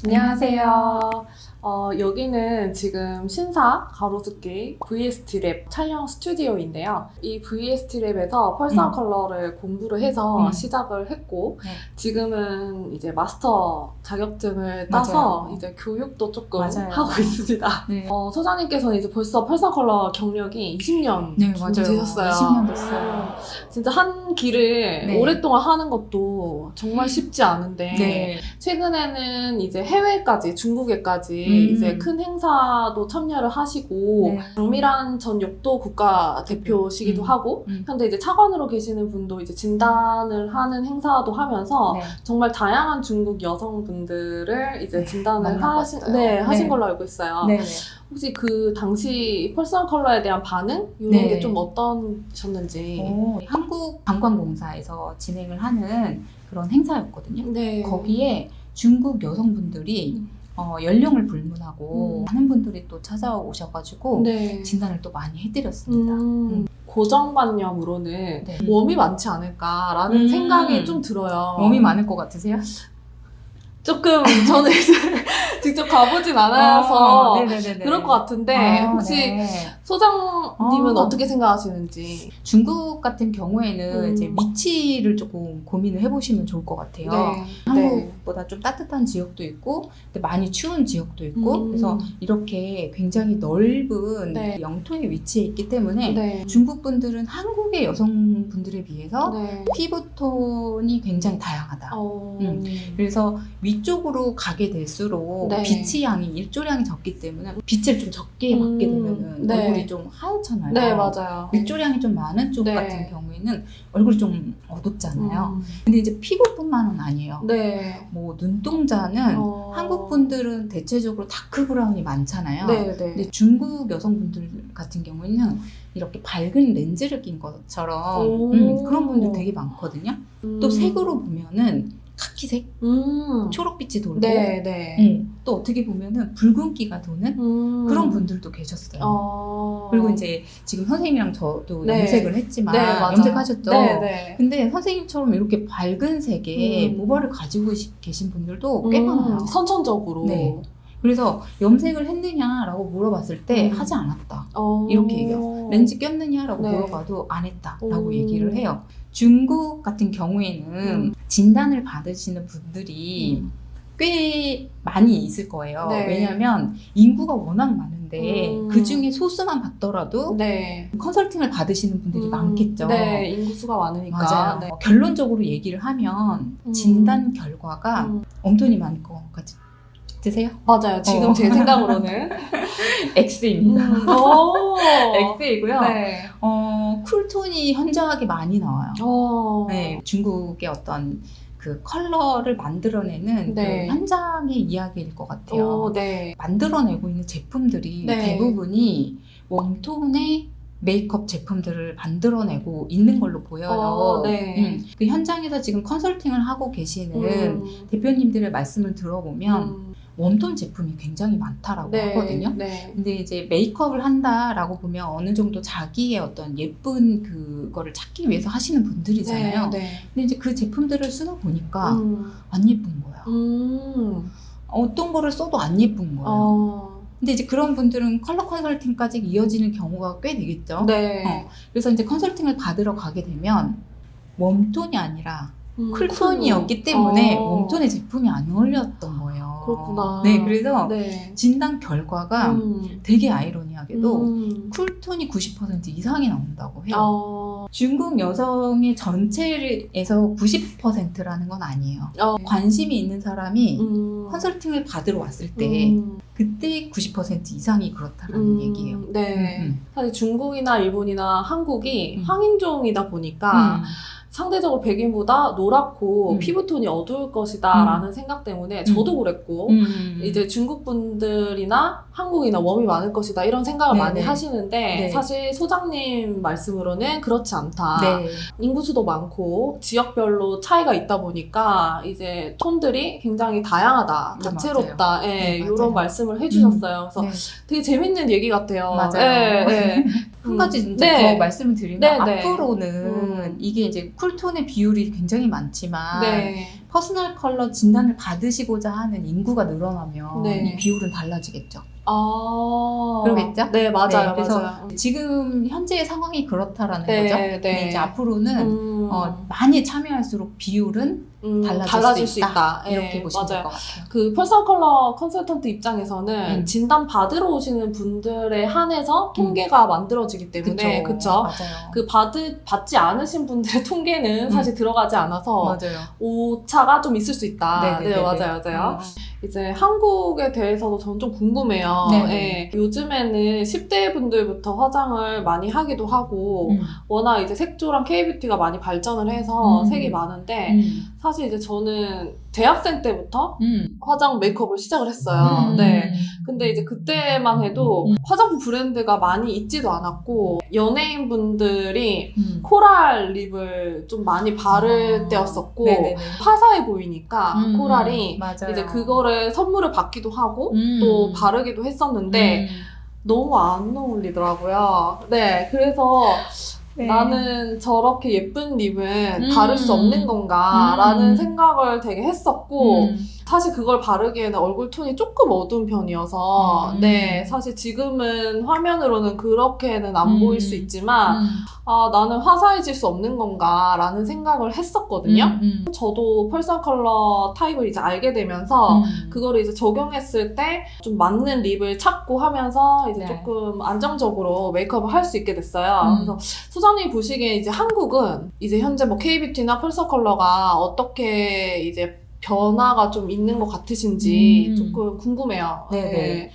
안녕하세요. 여기는 지금 신사 가로수길 VST랩 촬영 스튜디오인데요. 이 VST랩에서 펄스한 컬러를 공부를 해서 시작을 했고, 네. 지금은 이제 마스터 자격증을 따서 맞아요. 이제 교육도 조금 맞아요. 하고 있습니다. 네. 소장님께서는 이제 벌써 펄스한 컬러 경력이 20년 네, 정도 맞아요. 되셨어요. 20년 됐어요. 진짜 한 길을 네. 오랫동안 하는 것도 정말 쉽지 않은데, 네. 최근에는 이제 해외까지, 중국에까지 이제 큰 행사도 참여를 하시고, 네. 정밀한 전 역도 국가 대표시기도 하고, 현재 이제 차관으로 계시는 분도 이제 진단을 하는 행사도 하면서, 네. 정말 다양한 중국 여성분들을 이제 진단을 하신 네. 걸로 알고 있어요. 네. 혹시 그 당시 펄스한 컬러에 대한 반응? 이런 네. 게 좀 어떠셨는지. 한국관광공사에서 진행을 하는 그런 행사였거든요. 네. 거기에 중국 여성분들이 연령을 불문하고 많은 분들이 또 찾아오셔가지고 네. 진단을 또 많이 해드렸습니다. 고정관념으로는 네. 웜이 많지 않을까라는 생각이 좀 들어요. 웜이 많을 것 같으세요? 조금 저는 이제 직접 가보진 않아서 네네네네. 그럴 것 같은데 혹시 네. 소장님은 어떻게 생각하시는지. 중국 같은 경우에는 이제 위치를 조금 고민을 해보시면 좋을 것 같아요. 네. 한국보다 좀 따뜻한 지역도 있고, 근데 많이 추운 지역도 있고, 그래서 이렇게 굉장히 넓은 네. 영토에 위치해 있기 때문에 네. 중국 분들은 한국의 여성분들에 비해서 네. 피부톤이 굉장히 다양하다. 그래서 위쪽으로 가게 될수록 네. 빛의 양이 일조량이 적기 때문에 빛을 좀 적게 받게 되면은 네. 얼굴이 좀 하얗잖아요. 네, 맞아요. 일조량이 좀 많은 쪽 네. 같은 경우에는 얼굴이 좀 어둡잖아요. 근데 이제 피부뿐만은 아니에요. 네. 뭐 눈동자는 한국 분들은 대체적으로 다크 브라운이 많잖아요. 네, 네. 근데 중국 여성분들 같은 경우에는 이렇게 밝은 렌즈를 낀 것처럼 그런 분들 되게 많거든요. 또 색으로 보면은 카키색, 초록빛이 돌고, 네, 네. 또 어떻게 보면은 붉은기가 도는 그런 분들도 계셨어요. 그리고 이제 지금 선생님이랑 저도 네. 염색을 했지만 네, 맞아요. 염색하셨죠? 네, 네. 근데 선생님처럼 이렇게 밝은 색의 모발을 가지고 계신 분들도 꽤 많아요. 선천적으로. 네. 그래서 염색을 했느냐라고 물어봤을 때 하지 않았다. 이렇게 얘기해요. 렌즈 꼈느냐라고 네. 물어봐도 안 했다라고 얘기를 해요. 중국 같은 경우에는 진단을 받으시는 분들이 꽤 많이 있을 거예요. 네. 왜냐하면 인구가 워낙 많은데 그 중에 소수만 받더라도 네. 컨설팅을 받으시는 분들이 많겠죠. 네, 인구수가 많으니까. 맞아요. 네. 결론적으로 얘기를 하면 진단 결과가 웜톤이 많을 것 같으세요? 맞아요. 지금 제 생각으로는 X입니다. 오. X이고요. 네. 쿨톤이 현저하게 많이 나와요. 네. 중국의 어떤 그 컬러를 만들어내는 네. 그 현장의 이야기일 것 같아요. 네. 만들어내고 있는 제품들이 네. 대부분이 웜톤의 메이크업 제품들을 만들어내고 있는 걸로 보여요. 네. 그 현장에서 지금 컨설팅을 하고 계시는 대표님들의 말씀을 들어보면 웜톤 제품이 굉장히 많다라고 네. 하거든요. 네. 근데 이제 메이크업을 한다라고 보면 어느 정도 자기의 어떤 예쁜 그거를 찾기 위해서 하시는 분들이잖아요. 네. 근데 이제 그 제품들을 쓰다 보니까 안 예쁜 거야. 어떤 거를 써도 안 예쁜 거예요. 근데 이제 그런 분들은 컬러 컨설팅까지 이어지는 경우가 꽤 되겠죠. 네. 그래서 이제 컨설팅을 받으러 가게 되면 웜톤이 아니라 쿨톤이었기 때문에 웜톤의 제품이 안 어울렸던 거예요. 그렇구나. 네, 그래서 네. 진단 결과가 되게 아이러니하게도 쿨톤이 90% 이상이 나온다고 해요. 중국 여성의 전체에서 90%라는 건 아니에요. 관심이 있는 사람이 컨설팅을 받으러 왔을 때 그때 90% 이상이 그렇다라는 얘기예요. 네. 사실 중국이나 일본이나 한국이 황인종이다 보니까 상대적으로 백인보다 노랗고 피부톤이 어두울 것이다 라는 생각 때문에 저도 그랬고 이제 중국 분들이나 한국이나 웜이 많을 것이다 이런 생각을 네네. 많이 하시는데 네. 사실 소장님 말씀으로는 그렇지 않다. 네. 인구수도 많고 지역별로 차이가 있다 보니까 이제 톤들이 굉장히 다양하다, 네, 다채롭다, 네, 이런 맞아요. 말씀을 해주셨어요. 그래서 네. 되게 재밌는 얘기 같아요. 맞아요. 네, 네. 한 가지 이제 네. 더 말씀을 드리면 네, 네. 앞으로는 이게 이제 쿨톤의 비율이 굉장히 많지만 네. 퍼스널 컬러 진단을 받으시고자 하는 인구가 늘어나면 네. 이 비율은 달라지겠죠. 아. 그러겠죠? 네, 맞아요. 네, 그래서 맞아요. 지금 현재의 상황이 그렇다라는 네, 거죠. 네. 근데 이제 앞으로는 많이 참여할수록 비율은 달라질 수 있다. 이렇게 네, 보시면 될 맞아요. 것 같아요. 그 퍼스널 컬러 컨설턴트 입장에서는 음. 진단 받으러 오시는 분들에 한해서 통계가 만들어지기 때문에 그쵸? 맞아요. 그 받지 않으신 분들의 통계는 사실 들어가지 않아서 맞아요. 오차가 좀 있을 수 있다. 네네네네. 네, 맞아요. 이제 한국에 대해서도 저는 좀 궁금해요. 네네. 예, 요즘에는 10대 분들부터 화장을 많이 하기도 하고 워낙 이제 색조랑 K뷰티가 많이 발전을 해서 색이 많은데 사실 이제 저는 대학생 때부터 화장 메이크업을 시작을 했어요. 네. 근데 이제 그때만 해도 화장품 브랜드가 많이 있지도 않았고 연예인분들이 코랄 립을 좀 많이 바를 때였었고 네네네. 화사해 보이니까 코랄이 맞아요. 이제 그거를 선물을 받기도 하고 또 바르기도 했었는데 너무 안 어울리더라고요. 네, 그래서 네. 나는 저렇게 예쁜 립은 바를 수 없는 건가 라는 생각을 되게 했었고 사실 그걸 바르기에는 얼굴 톤이 조금 어두운 편이어서 네, 사실 지금은 화면으로는 그렇게는 안 보일 수 있지만 아, 나는 화사해질 수 없는 건가 라는 생각을 했었거든요. 저도 퍼스널 컬러 타입을 이제 알게 되면서 그거를 이제 적용했을 때 좀 맞는 립을 찾고 하면서 이제 네. 조금 안정적으로 메이크업을 할 수 있게 됐어요. 그래서 소장님이 보시기에 이제 한국은 이제 현재 뭐 K뷰티나 퍼스널 컬러가 어떻게 이제 변화가 좀 있는 것 같으신지 조금 궁금해요. 네네. 네.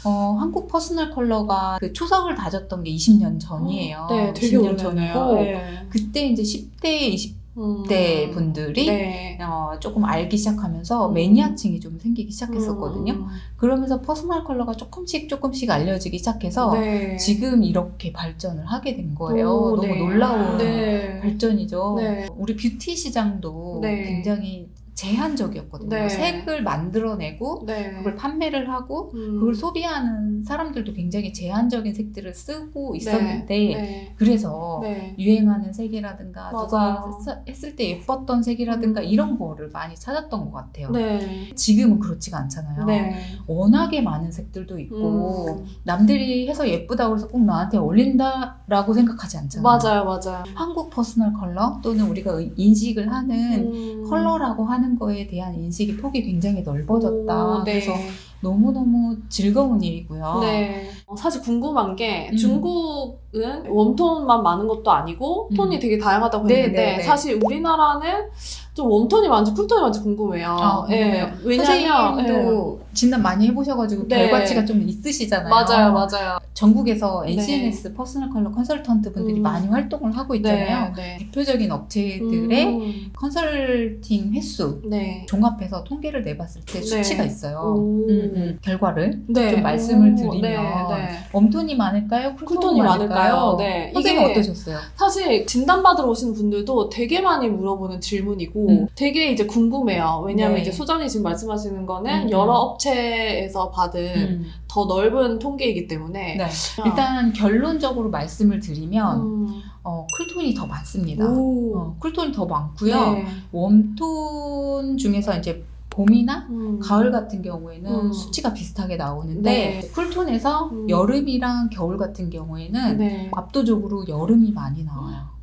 한국 퍼스널 컬러가 그 초석을 다졌던 게 20년 전이에요. 네, 되게 20년 오래됐네요. 전이고 네. 그때 이제 10대, 20대 분들이 네. 조금 알기 시작하면서 매니아층이 좀 생기기 시작했었거든요. 그러면서 퍼스널 컬러가 조금씩 알려지기 시작해서 네. 지금 이렇게 발전을 하게 된 거예요. 오, 너무 네. 놀라운 네. 발전이죠. 네. 우리 뷰티 시장도 네. 굉장히 제한적이었거든요. 네. 색을 만들어내고 네. 그걸 판매를 하고 그걸 소비하는 사람들도 굉장히 제한적인 색들을 쓰고 있었는데 네. 그래서 네. 유행하는 색이라든가 맞아요. 누가 했을 때 예뻤던 색이라든가 이런 거를 많이 찾았던 것 같아요. 네. 지금은 그렇지가 않잖아요. 네. 워낙에 많은 색들도 있고 남들이 해서 예쁘다고 해서 꼭 나한테 어울린다라고 생각하지 않잖아요. 맞아요. 한국 퍼스널 컬러 또는 우리가 인식을 하는 컬러라고 하는 거에 대한 인식이 폭이 굉장히 넓어졌다. 네. 그래서 너무너무 즐거운 일이고요. 네. 사실 궁금한 게 중국은 웜톤만 많은 것도 아니고 톤이 되게 다양하다고 했는데 네네네. 사실 우리나라는 좀 웜톤이 많은지 쿨톤이 많은지 궁금해요. 궁금해요. 왜냐면 선생님도 진단 많이 해보셔가지고 네. 결과치가 좀 있으시잖아요. 맞아요. 전국에서 NCNS 퍼스널 컬러 컨설턴트 분들이 많이 활동을 하고 있잖아요. 네. 대표적인 업체들의 컨설팅 횟수 네. 종합해서 통계를 내봤을 때 수치가 있어요. 결과를 네. 좀 말씀을 드리면 네. 웜톤이 많을까요? 쿨톤이 많을까요? 네. 선생님은 이게 어떠셨어요? 사실 진단받으러 오시는 분들도 되게 많이 물어보는 질문이고 되게 이제 궁금해요. 왜냐하면 네. 이제 소장님 지금 말씀하시는 거는 여러 업체에서 받은 더 넓은 통계이기 때문에 네. 일단 결론적으로 말씀을 드리면 쿨톤이 더 많습니다. 쿨톤이 더 많고요. 네. 웜톤 중에서 이제 봄이나 가을 같은 경우에는 수치가 비슷하게 나오는데 네. 쿨톤에서 여름이랑 겨울 같은 경우에는 네. 압도적으로 여름이 많이 나와요.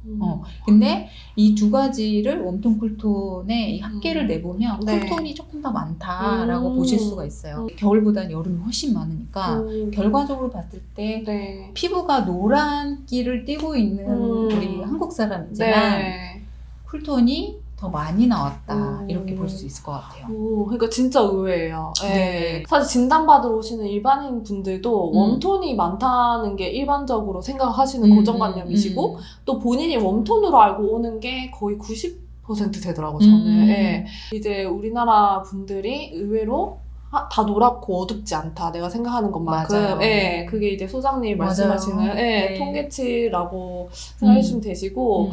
근데 이 두 가지를 웜톤, 쿨톤의 이 합계를 내보면 네. 쿨톤이 조금 더 많다라고 보실 수가 있어요. 겨울보다는 여름이 훨씬 많으니까 결과적으로 봤을 때 네. 피부가 노란기를 띠고 있는 우리 한국 사람이지만 네. 쿨톤이 더 많이 나왔다 이렇게 볼 수 있을 것 같아요. 그러니까 진짜 의외예요. 네. 네. 사실 진단받으러 오시는 일반인 분들도 웜톤이 많다는 게 일반적으로 생각하시는 고정관념이시고 또 본인이 웜톤으로 알고 오는 게 거의 90% 되더라고요, 저는. 네. 이제 우리나라 분들이 의외로 다 노랗고 어둡지 않다. 내가 생각하는 것만큼. 맞아요. 네, 그게 이제 소장님이 맞아요. 말씀하시는 네. 통계치라고 생각해 주시면 되시고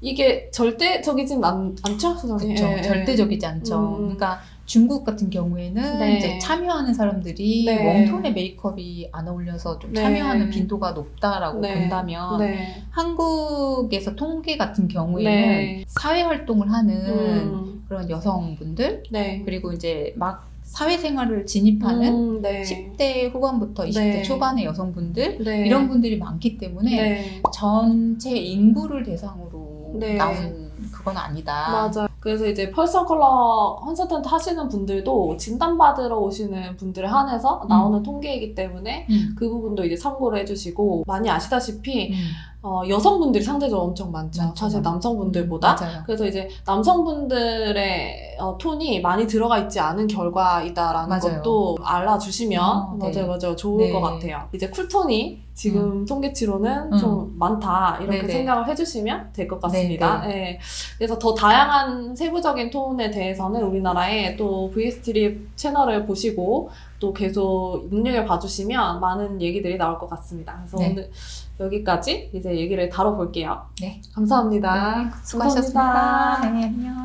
이게 절대적이진 않죠, 소장님? 그렇죠. 예, 절대적이지 않죠. 그러니까 중국 같은 경우에는 네. 이제 참여하는 사람들이 네. 웜톤의 메이크업이 안 어울려서 좀 네. 참여하는 빈도가 높다라고 네. 본다면 네. 한국에서 통계 같은 경우에는 네. 사회활동을 하는 그런 여성분들 네. 그리고 이제 막 사회생활을 진입하는 네. 10대 후반부터 20대 네. 초반의 여성분들 네. 이런 분들이 많기 때문에 네. 전체 인구를 대상으로 네. 나온 그건 아니다. 맞아요. 그래서 이제 펄선 컬러 컨설턴트 하시는 분들도 진단받으러 오시는 분들에 한해서 나오는 통계이기 때문에 그 부분도 이제 참고를 해주시고, 많이 아시다시피 여성분들이 상대적으로 엄청 많죠. 사실 남성분들보다. 맞아요. 그래서 이제 남성분들의 톤이 많이 들어가 있지 않은 결과이다라는 맞아요. 것도 알아주시면 네. 맞아요. 좋을 네. 것 같아요. 이제 쿨톤이 지금 통계치로는 좀 많다 이렇게 네네. 생각을 해주시면 될 것 같습니다. 네네. 네. 그래서 더 다양한 세부적인 톤에 대해서는 우리나라의 또 VS트립 채널을 보시고 또 계속 눈여겨봐주시면 많은 얘기들이 나올 것 같습니다. 그래서 네. 오늘 여기까지 이제 얘기를 다뤄볼게요. 네. 감사합니다. 수고하셨습니다. 감사합니다. 네, 안녕.